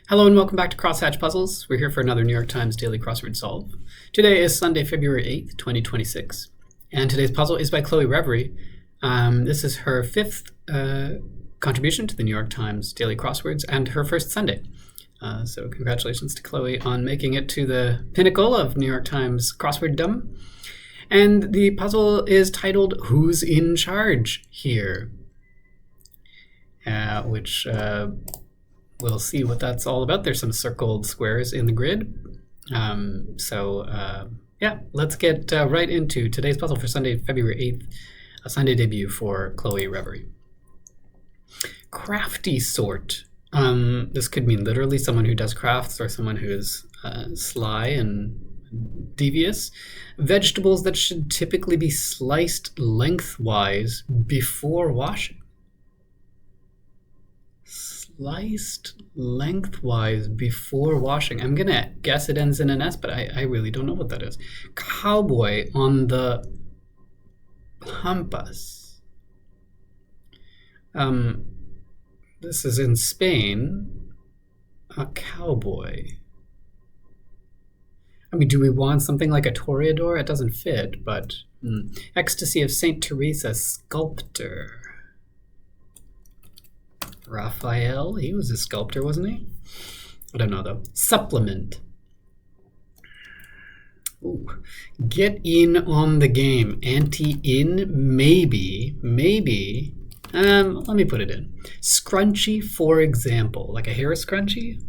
Hello and welcome back to Crosshatch Puzzles. We're here for another New York Times Daily Crossword Solve. Today is Sunday, February 8th, 2026. And today's puzzle is by Chloe Revery. This is her fifth contribution to the New York Times Daily Crosswords and her first Sunday. So congratulations to Chloe on making it to the pinnacle of New York Times crossworddom. And the puzzle is titled, Who's in Charge Here? Which we'll see what that's all about. There's some circled squares in the grid. Yeah, let's get right into today's puzzle for Sunday, February 8th, a Sunday debut for Chloe Revery. Crafty sort. This could mean literally someone who does crafts or someone who is sly and devious. Vegetables that should typically be sliced lengthwise before washing. Sliced lengthwise before washing. I'm going to guess it ends in an S, but I really don't know what that is. Cowboy on the pampas. This is in Spain. A cowboy. I mean, do we want something like a toreador? It doesn't fit, but Ecstasy of St. Teresa, sculptor. Raphael, he was a sculptor, wasn't he? I don't know, though. Supplement. Ooh. Get in on the game. Ante-in, maybe. Let me put it in. Scrunchy, for example. Like a hair scrunchie?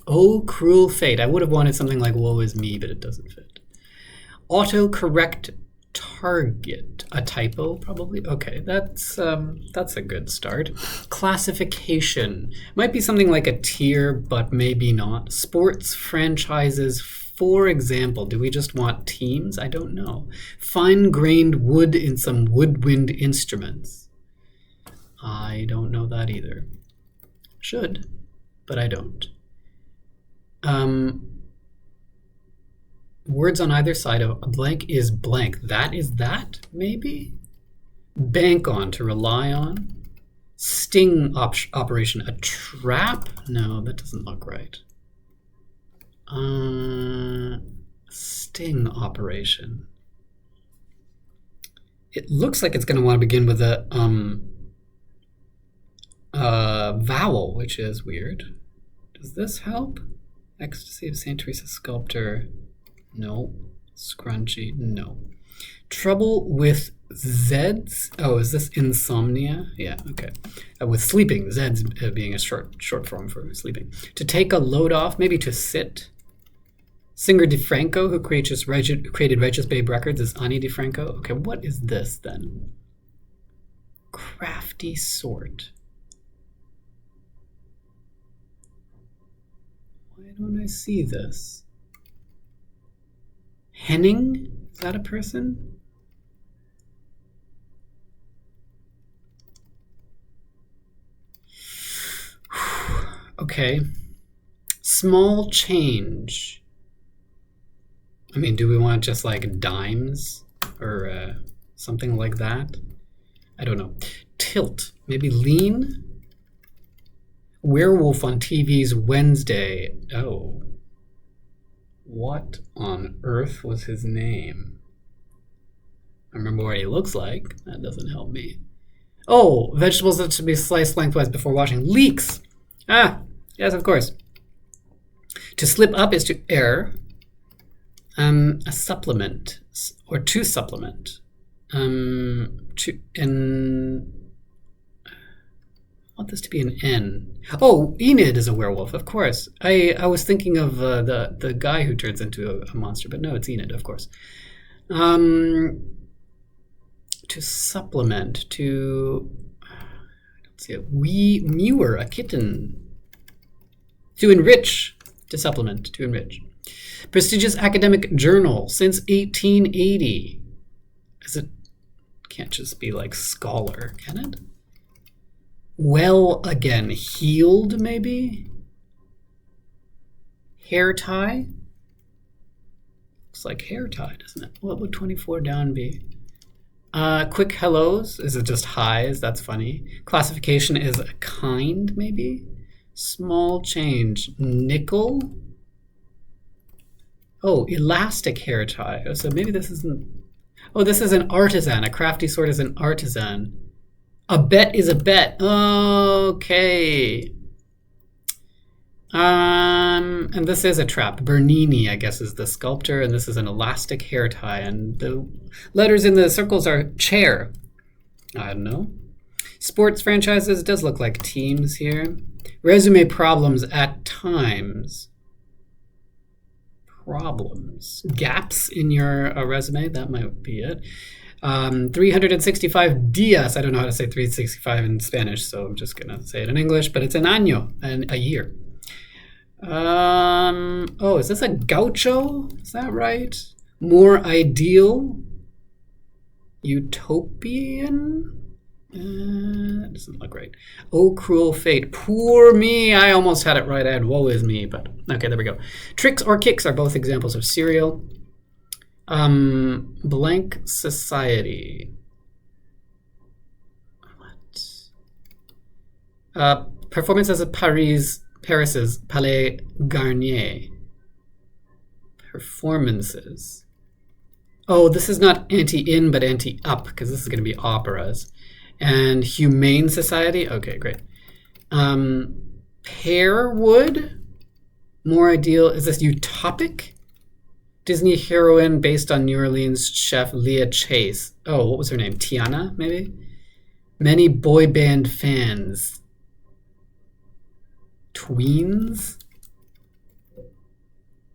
Oh, cruel fate. I would have wanted something like woe is me, but it doesn't fit. Autocorrect target. A typo, probably? Okay, that's a good start. Classification. Might be something like a tier, but maybe not. Sports franchises, for example. Do we just want teams? I don't know. Fine-grained wood in some woodwind instruments. I don't know that either. Should, but I don't. Words on either side of a blank is blank. That is that, maybe? Bank on, to rely on. Sting operation, a trap? No, that doesn't look right. Sting operation. It looks like it's going to want to begin with a vowel, which is weird. Does this help? Ecstasy of St. Teresa, sculptor. No. Scrunchy. No. Trouble with Zeds. Oh, is this insomnia? Yeah, okay. With sleeping. Zeds being a short form for sleeping. To take a load off, maybe to sit. Singer DeFranco, who created Righteous Babe Records, is Ani DeFranco. Okay, what is this then? Crafty sort. Why don't I see this? Henning? Is that a person? Okay. Small change. I mean, do we want just like dimes or something like that? I don't know. Tilt. Maybe lean? Werewolf on TV's Wednesday. Oh. What on earth was his name? I remember what he looks like. That doesn't help me. Oh, vegetables that should be sliced lengthwise before washing. Leeks. Ah, yes, of course. To slip up is to err. A supplement or to supplement. I want this to be an N. Oh, Enid is a werewolf, of course. I was thinking of the guy who turns into a monster, but no, it's Enid, of course. To supplement, to... I don't see it. Mewer, a kitten. To enrich, to supplement, to enrich. Prestigious academic journal since 1880. Can't just be like scholar, can it? Well again. Healed, maybe? Hair tie? Looks like hair tie, doesn't it? What would 24 down be? Quick hellos. Is it just highs? That's funny. Classification is a kind, maybe? Small change. Nickel? Oh, elastic hair tie. Oh, so maybe this isn't... Oh, this is an artisan. A crafty sword is an artisan. A bet is a bet. Okay. And this is a trap. Bernini, I guess, is the sculptor, and this is an elastic hair tie. And the letters in the circles are chair. I don't know. Sports franchises does look like teams here. Resume problems at times. Problems. Gaps in your resume, that might be it. 365 días. I don't know how to say 365 in Spanish, so I'm just going to say it in English, but it's an año, and a year. Oh, is this a gaucho? Is that right? More ideal? Utopian? That doesn't look right. Oh, cruel fate. Poor me. I almost had it right. I had woe is me, but okay, there we go. Tricks or kicks are both examples of cereal. Blank society. What? Performances at Paris's Palais Garnier. Performances. Oh, this is not anti-in, but anti-up, because this is going to be operas. And Humane Society. Okay, great. Pearwood. More ideal. Is this utopic? Disney heroine based on New Orleans chef Leah Chase. Oh, what was her name? Tiana, maybe? Many boy band fans. Tweens?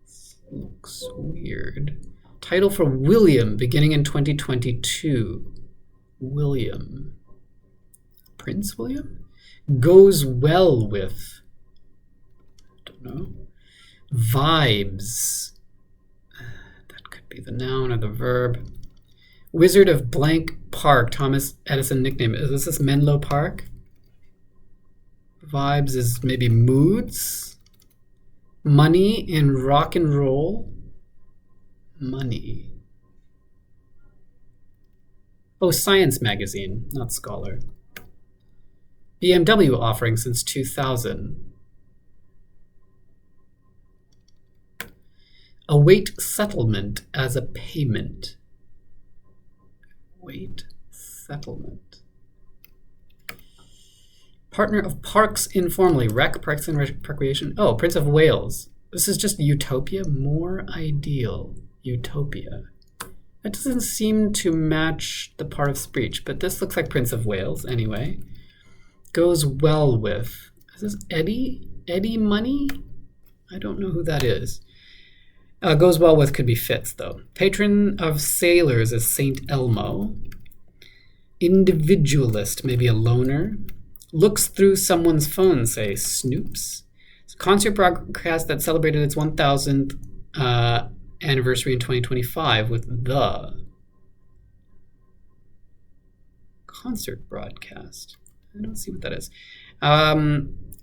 This looks weird. Title for William, beginning in 2022. William. Prince William? Goes well with. I don't know. Vibes. That could be the noun or the verb. Wizard of Blank Park, Thomas Edison nickname. Is this Menlo Park? Vibes is maybe moods. Money in rock and roll. Money. Oh, Science Magazine, not Scholar. BMW offering since 2000. Await settlement as a payment. Await settlement. Partner of Parks informally. Parks and Recreation. Oh, Prince of Wales. This is just utopia. More ideal. Utopia. That doesn't seem to match the part of speech, but this looks like Prince of Wales anyway. Goes well with. Is this Eddie? Eddie Money? I don't know who that is. Goes well with could be Fitz, though. Patron of sailors is Saint Elmo. Individualist, maybe a loner. Looks through someone's phone, say Snoops. Concert broadcast that celebrated its 1000th anniversary in 2025 with the concert broadcast. I don't see what that is.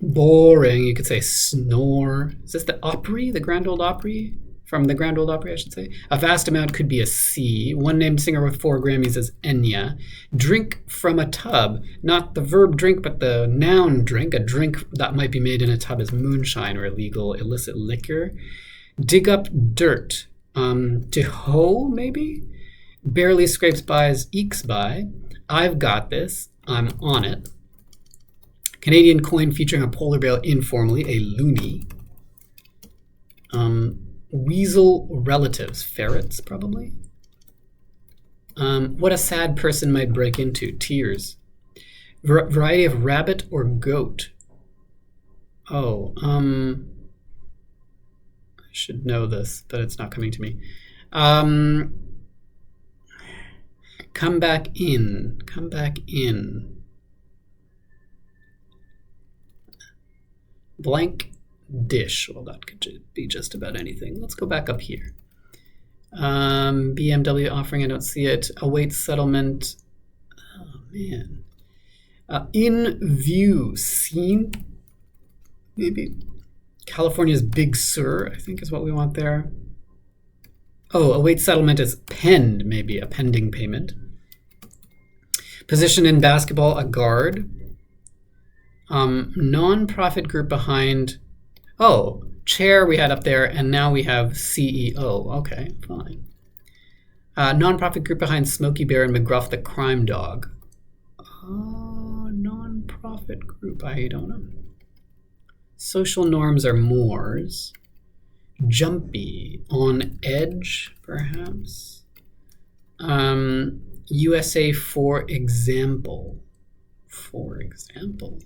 Boring, you could say snore. Is this the Opry, the Grand Ole Opry? From the Grand Ole Opry, I should say. A vast amount could be a C. One named singer with 4 Grammys is Enya. Drink from a tub. Not the verb drink, but the noun drink. A drink that might be made in a tub is moonshine or illegal illicit liquor. Dig up dirt. To hoe, maybe? Barely scrapes by is ekes by. I've got this. I'm on it. Canadian coin featuring a polar bear informally, a loonie. Weasel relatives, ferrets probably. What a sad person might break into, tears. Variety of rabbit or goat. Oh, I should know this, but it's not coming to me. Come back in, come back in. Blank dish. Well, that could be just about anything. Let's go back up here. BMW offering, I don't see it. Await settlement. Oh, man. In view, seen, maybe. California's Big Sur, I think is what we want there. Oh, await settlement is penned, maybe, a pending payment. Position in basketball, a guard. Non-profit group behind... Oh, chair we had up there, and now we have CEO. Okay, fine. Non-profit group behind Smokey Bear and McGruff the Crime Dog. Non-profit group, I don't know. Social norms are mores. Jumpy, on edge, perhaps. USA for example. For example.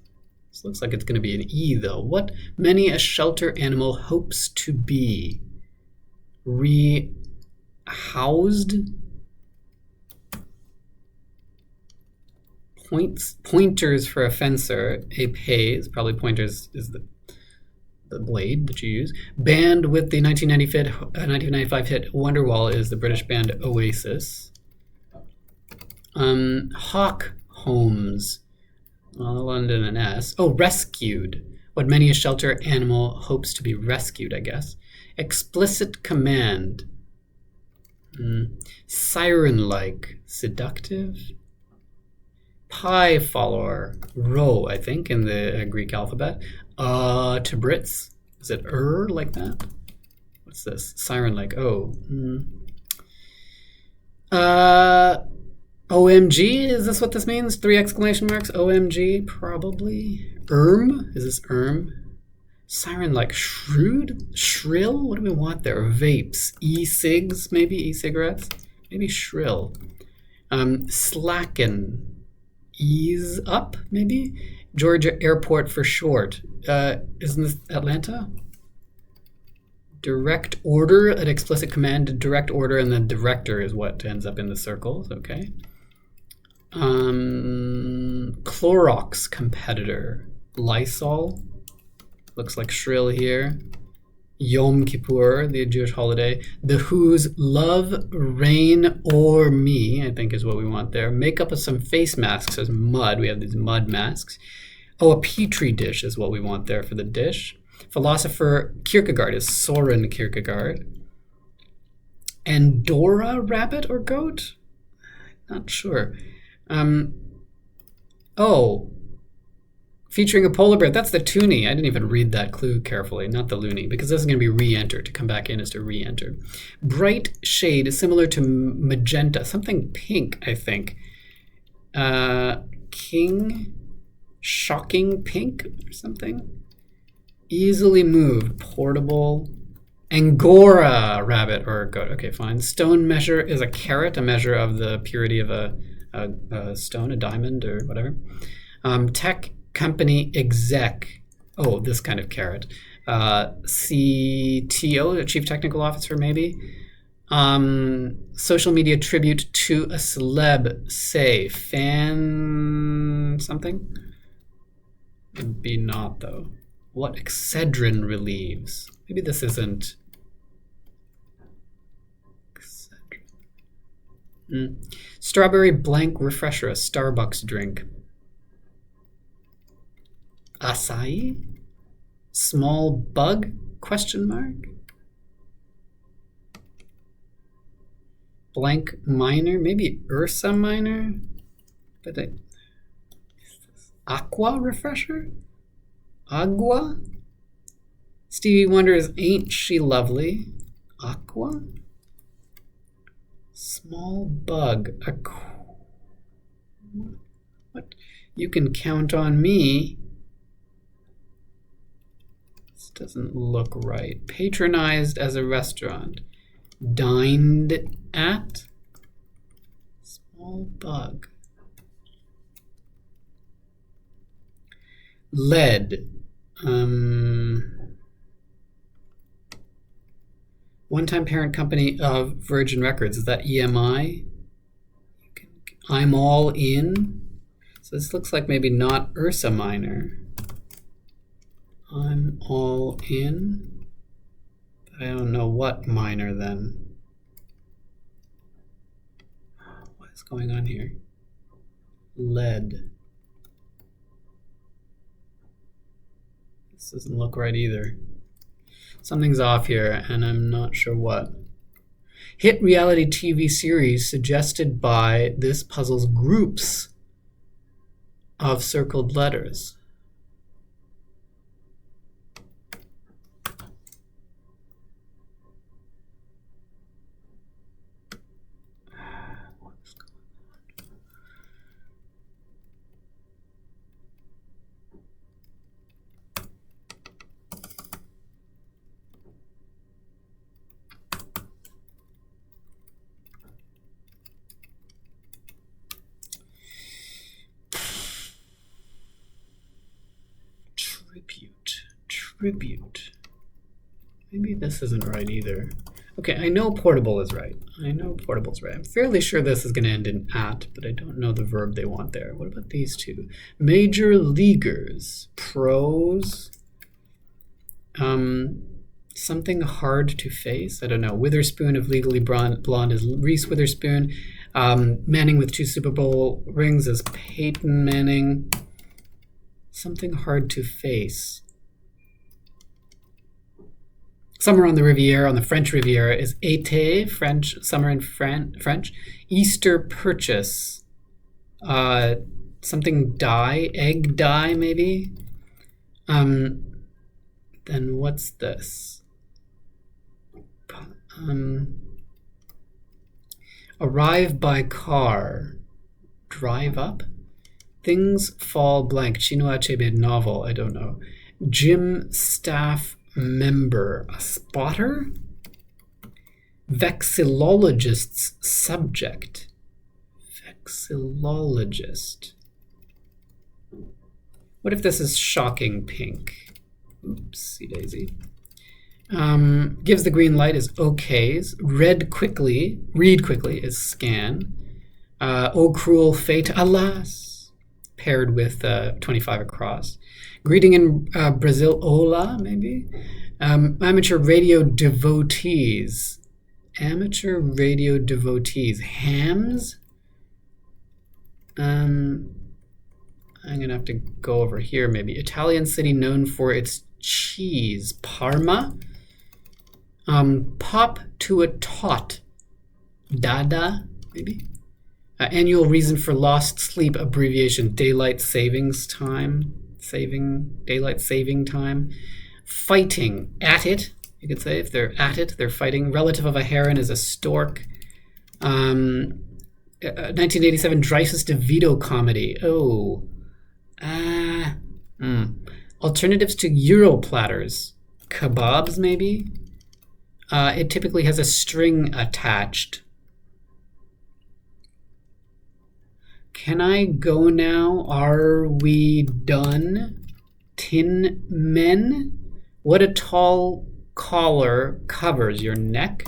This looks like it's going to be an E, though. What many a shelter animal hopes to be. Rehoused? Pointers for a fencer. A pays. Probably pointers is the blade that you use. Band with the 1995 hit Wonderwall is the British band Oasis. Hawk Homes. London and S. Oh, rescued. What many a shelter animal hopes to be rescued, I guess. Explicit command. Siren-like. Seductive. Pi follower. Rho, I think, in the Greek alphabet. To Brits. Is it like that? What's this? Siren-like. Oh. OMG, is this what this means? 3 exclamation marks. OMG, probably. Is this Siren-like. Shrewd? Shrill? What do we want there? Vapes. E-cigs, maybe? E-cigarettes? Maybe shrill. Slacken. Ease up, maybe? Georgia Airport for short. Isn't this Atlanta? Direct order, an explicit command, direct order, and then director is what ends up in the circles. Okay. Clorox competitor. Lysol. Looks like shrill here. Yom Kippur, the Jewish holiday. The Who's Love, Rain, or Me, I think is what we want there. Make up of some face masks as mud. We have these mud masks. Oh, a petri dish is what we want there for the dish. Philosopher Kierkegaard is Soren Kierkegaard. Andorra rabbit or goat? Not sure. Featuring a polar bear. That's the toonie. I didn't even read that clue carefully, not the loony, because this is going to be re-enter. To come back in is to re-enter. Bright shade is similar to magenta. Something pink, I think. Shocking pink or something. Easily moved. Portable. Angora rabbit or goat. Okay, fine. Stone measure is a carat, a measure of the purity of a stone, a diamond or whatever. Tech company exec. Oh, this kind of carat. CTO, Chief Technical Officer, maybe. Social media tribute to a celeb. Say fan something. Maybe not though. What Excedrin relieves. Maybe this isn't. Strawberry blank refresher, a Starbucks drink. Acai? Small bug? Question mark? Blank minor? Maybe Ursa minor? But Aqua refresher? Agua? Stevie Wonder's Ain't She Lovely? Aqua? Small bug. What? You can count on me. This doesn't look right. Patronized as a restaurant. Dined at? Small bug. Lead. One-time parent company of Virgin Records. Is that EMI? I'm all in. So this looks like maybe not Ursa minor. I'm all in. I don't know what minor then. What is going on here? Lead. This doesn't look right either. Something's off here, and I'm not sure what. Hit reality TV series suggested by this puzzle's groups. of circled letters. Tribute. Maybe this isn't right either. Okay, I know portable is right. I'm fairly sure this is going to end in at, but I don't know the verb they want there. What about these two? Major leaguers. Pros. Something hard to face. I don't know. Witherspoon of Legally Blonde is Reese Witherspoon. Manning with 2 Super Bowl rings is Peyton Manning. Something hard to face. Summer on the Riviera, on the French Riviera, is été, French, summer in French. Easter purchase, something dye, egg dye maybe. Then what's this? Arrive by car, drive up. Things fall blank. Chinua Achebe novel, I don't know. Gym staff member, a spotter? Vexillologist's subject. Vexillologist. What if this is shocking pink? Oopsie daisy. Gives the green light is okays. Read quickly is scan. Oh cruel fate, alas. Paired with 25 across. Greeting in Brazil, hola, maybe. Amateur radio devotees. Hams? I'm going to have to go over here, maybe. Italian city known for its cheese. Parma. Pop to a tot. Dada, maybe. Annual reason for lost sleep abbreviation. Daylight savings time. Daylight saving time. Fighting. At it, you could say. If they're at it, they're fighting. Relative of a heron is a stork. 1987 Dreyfus DeVito comedy. Alternatives to Euro platters. Kebabs, maybe? It typically has a string attached. Can I go now? Are we done? Tin men? What a tall collar covers your neck.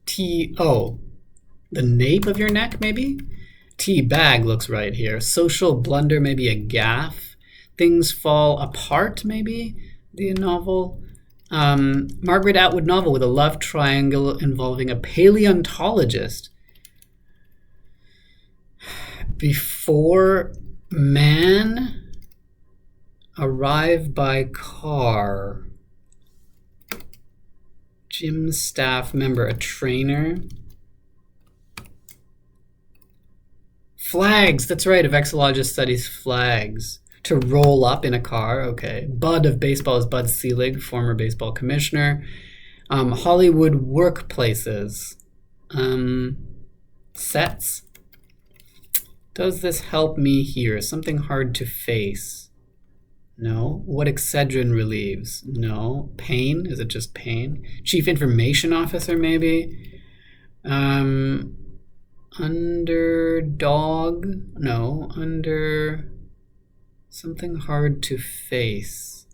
The nape of your neck, maybe? Tea bag looks right here. Social blunder, maybe a gaffe. Things fall apart, maybe? The novel. Margaret Atwood novel with a love triangle involving a paleontologist. Before man, arrive by car. Gym staff member, a trainer. Flags, that's right, a vexillologist studies flags. To roll up in a car, okay. Bud of baseball is Bud Selig, former baseball commissioner. Hollywood workplaces. Sets. Does this help me here? Something hard to face. No. What Excedrin relieves? No. Pain? Is it just pain? Chief Information Officer, maybe? Underdog? No. Under... Something hard to face.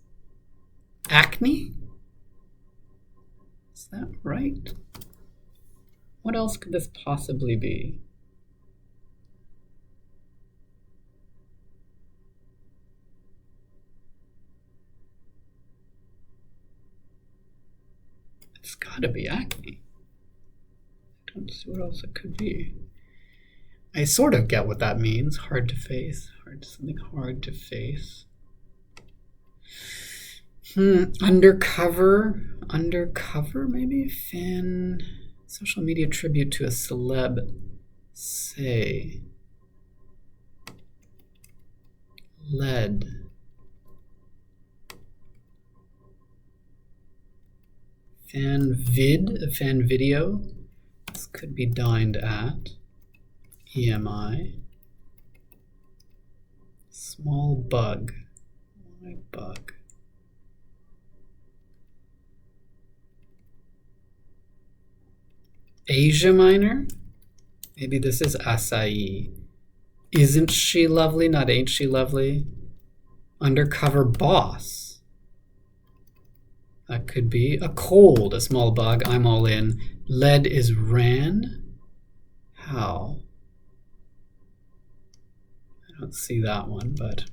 Acne? Is that right? What else could this possibly be? It's gotta be acne. I don't see what else it could be. I sort of get what that means. Hard to face. Something hard to face. Undercover maybe? Fan. Social media tribute to a celeb. Say. Lead. Fan video. This could be dined at. EMI. Small bug. Why bug? Asia Minor? Maybe this is acai. Isn't she lovely? Not ain't she lovely? Undercover boss. That could be a cold, a small bug. I'm all in. Lead is ran. How? I don't see that one, but.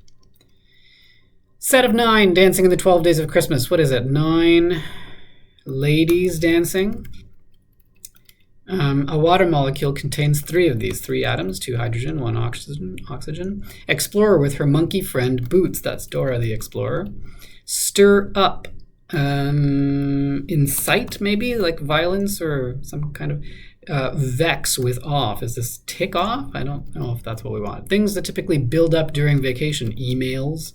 Set of 9, dancing in the 12 days of Christmas. What is it? 9 ladies dancing. A water molecule contains 3 of these, 3 atoms, 2 hydrogen, 1 oxygen. Explorer with her monkey friend Boots, that's Dora the Explorer. Stir up, incite maybe, like violence or some kind of, vex with off. Is this tick off? I don't know if that's what we want. Things that typically build up during vacation, emails.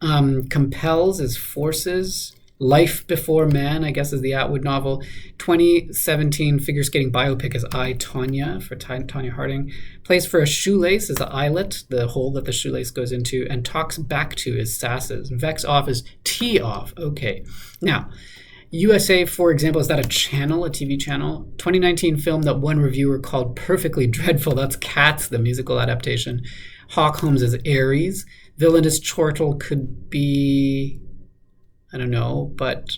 Compels is forces. Life Before Man, I guess, is the Atwood novel. 2017 figure skating biopic is I, Tonya, for Tonya Harding. Place for a shoelace is the eyelet, the hole that the shoelace goes into. And talks back to is sasses. Vex off is tee off. Okay. Now, USA, for example, is that a channel, a TV channel? 2019 film that one reviewer called Perfectly Dreadful. That's Cats, the musical adaptation. Hawk Holmes is Aries. Villainous chortle could be... I don't know, but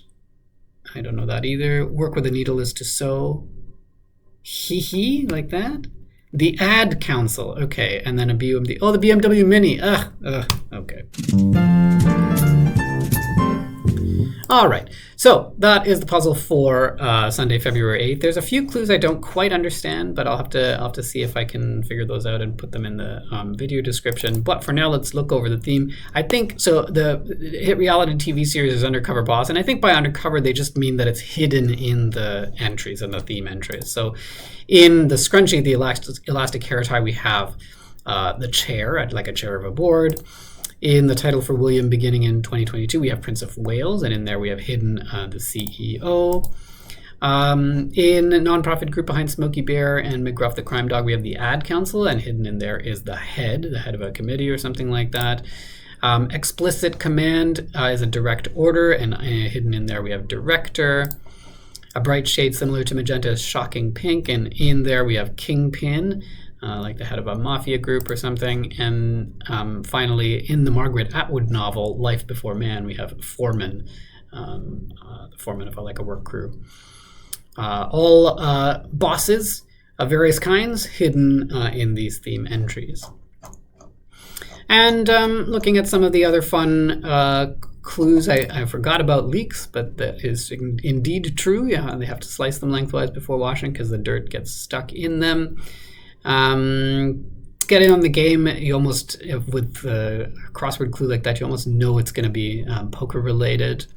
I don't know that either. Work with a needle is to sew. Hee, like that. The Ad Council, okay, and then a BMW. Oh, the BMW Mini. Okay. All right, so that is the puzzle for Sunday, February 8th. There's a few clues I don't quite understand, but I'll have to see if I can figure those out and put them in the video description. But for now, let's look over the theme. I think, so the hit reality TV series is Undercover Boss, and I think by undercover, they just mean that it's hidden in the entries, in the theme entries. So in the scrunchie, the elastic hair tie, we have the chair, like a chair of a board. In the title for William beginning in 2022, we have Prince of Wales, and in there we have hidden the CEO. In a nonprofit group behind Smokey Bear and McGruff the Crime Dog, we have the Ad Council, and hidden in there is the head of a committee or something like that. Explicit Command is a direct order, and hidden in there we have Director. A bright shade similar to magenta is Shocking Pink, and in there we have Kingpin. Like the head of a mafia group or something. And finally, in the Margaret Atwood novel, Life Before Man, we have foreman, the foreman of a work crew. All bosses of various kinds hidden in these theme entries. And looking at some of the other fun clues, I forgot about leeks, but that is indeed true. Yeah, they have to slice them lengthwise before washing because the dirt gets stuck in them. Getting on the game, you almost, with a crossword clue like that, you almost know it's going to be poker related.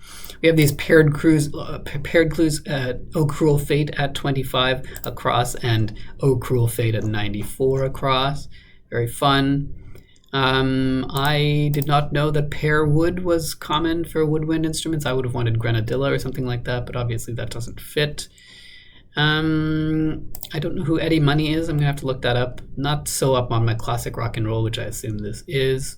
We have these paired clues, Oh Cruel Fate at 25 across and Oh Cruel Fate at 94 across. Very fun. I did not know that pear wood was common for woodwind instruments. I would have wanted grenadilla or something like that, but obviously that doesn't fit. I don't know who Eddie Money is. I'm gonna have to look that up. Not so up on my classic rock and roll, which I assume this is.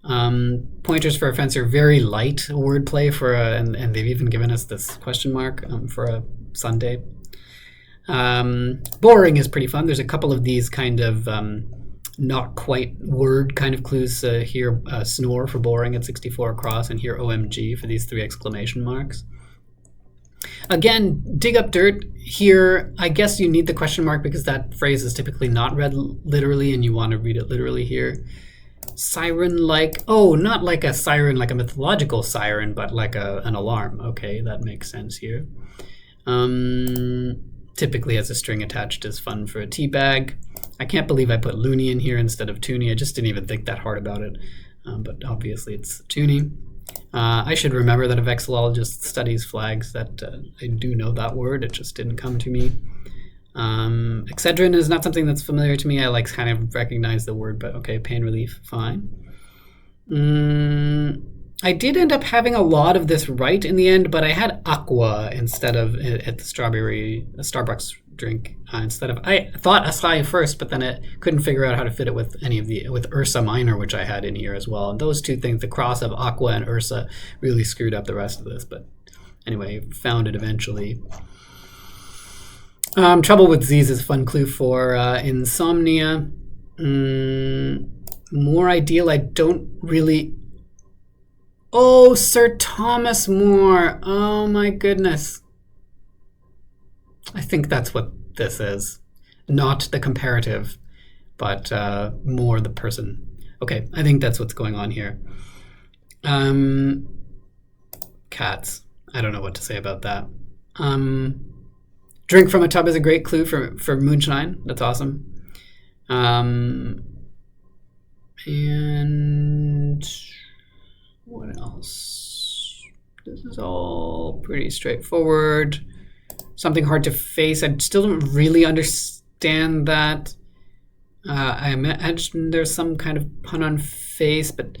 Pointers for offense are very light wordplay for and they've even given us this question mark for a Sunday. Boring is pretty fun. There's a couple of these kind of not quite word kind of clues here. Snore for boring at 64 across, and here OMG for these 3 exclamation marks. Again, dig up dirt here. I guess you need the question mark because that phrase is typically not read literally and you want to read it literally here. Siren-like, oh, not like a siren, like a mythological siren, but like an alarm. Okay, that makes sense here. Typically has a string attached is fun for a tea bag. I can't believe I put loony in here instead of toonie. I just didn't even think that hard about it, but obviously it's toonie. I should remember that a vexillologist studies flags. That I do know that word. It just didn't come to me. Excedrin is not something that's familiar to me. I kind of recognize the word, but okay, pain relief, fine. I did end up having a lot of this right in the end, but I had aqua instead of at the Starbucks drink instead of. I thought acai first, but then I couldn't figure out how to fit it with with Ursa Minor, which I had in here as well. And those two things, the cross of aqua and Ursa, really screwed up the rest of this. But anyway, found it eventually. Trouble with Z's is a fun clue for insomnia. More ideal. I don't really. Oh, Sir Thomas More. Oh my goodness. I think that's what this is. Not the comparative, but more the person. Okay, I think that's what's going on here. Cats. I don't know what to say about that. Drink from a tub is a great clue for moonshine. That's awesome. And what else? This is all pretty straightforward. Something hard to face. I still don't really understand that. I imagine there's some kind of pun on face, but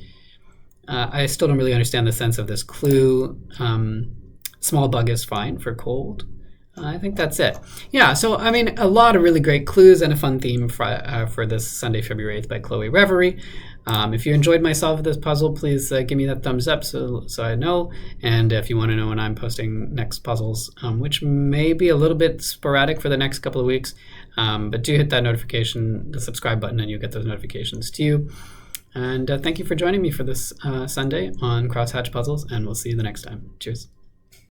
I still don't really understand the sense of this clue. Small bug is fine for cold. I think that's it. Yeah, so I mean, a lot of really great clues and a fun theme for this Sunday, February 8th by Chloe Revery. If you enjoyed my solve of this puzzle, please give me that thumbs up so I know. And if you want to know when I'm posting next puzzles, which may be a little bit sporadic for the next couple of weeks, but do hit that notification, the subscribe button, and you'll get those notifications to you. And thank you for joining me for this Sunday on Crosshatch Puzzles, and we'll see you the next time. Cheers.